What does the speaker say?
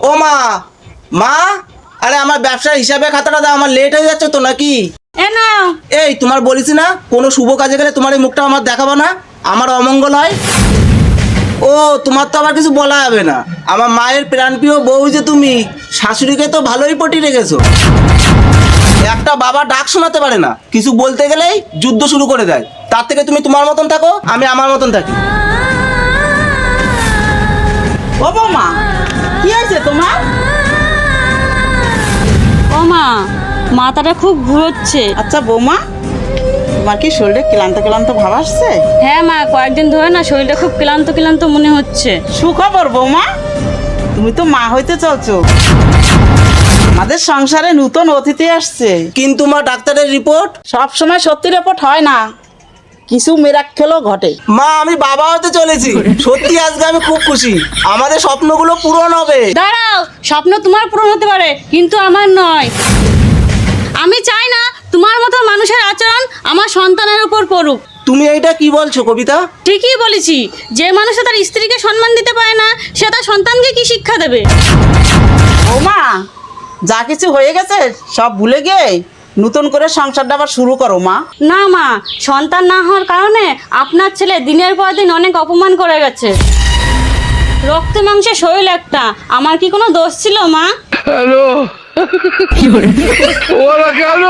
ও মা, মা, আরে আমার ব্যবসার হিসাবে খাতাটা দাও, আমার লেট হয়ে যাচ্ছে তো নাকি। এ নাও। এই তোমার বলিস না কোনো শুভ কাজে গেলে তোমার এই মুখটা আমার দেখাবো না, আমার অমঙ্গল হয়। ও তোমার তো আবার কিছু বলা যাবে না, আমার মায়ের প্রাণপ্রিয় বউ যে তুমি, শাশুড়িকে তো ভালোই পটি রেখেছো। একটা বাবা ডাক শোনাতে পারে না, কিছু বলতে গেলেই যুদ্ধ শুরু করে দেয়। তার থেকে তুমি তোমার মতন থাকো, আমি আমার মতন থাকি। ও বৌমা, কি হয়েছে তোমার? ও মা, মাথাটা খুব ঘুরোচ্ছে। আচ্ছা বৌমা, তোমার কি শরীরে ক্লান্ত ক্লান্ত ভাব আসছে? হ্যাঁ মা, কয়েকদিন ধরে না শরীরটা খুব ক্লান্ত ক্লান্ত মনে হচ্ছে। সুখবর বৌমা, তুমি তো মা হইতে চলছো। আমাদের সংসারে নতুন অতিথি আসছে। কিন্তু মা ডাক্তারের রিপোর্ট। সব সময় সত্যি রিপোর্ট হয় না, কিছু মিরাক্কেলও ঘটে। মা আমি বাবা হতে চলেছি, সত্যি আজকে আমি খুব খুশি, আমাদের স্বপ্নগুলো পূরণ হবে। দাঁড়াও, স্বপ্ন তোমার পূরণ হতে পারে কিন্তু আমার নয়। আমি চাই না তোমার মতো মানুষের আচরণ আমার সন্তানের উপর পড়ুক। তুমি এইটা কি বলছো কবিতা? ঠিকই বলেছি, যে মানুষ তার স্ত্রীকে সম্মান দিতে পারে না, সে তার সন্তানকে কি শিক্ষা দেবে? বৌমা, যা কিছু হয়ে গেছে সব ভুলে গিয়ে নতুন করে সংসারটা আবার শুরু করো মা। না মা, সন্তান না হওয়ার কারণে আপনার ছেলে দিনের পর দিন অনেক অপমান করে গেছে। রক্ত মাংসের শরীর একটা, আমার কি কোনো দোষ ছিল মা? হ্যালো, ওরা কেন?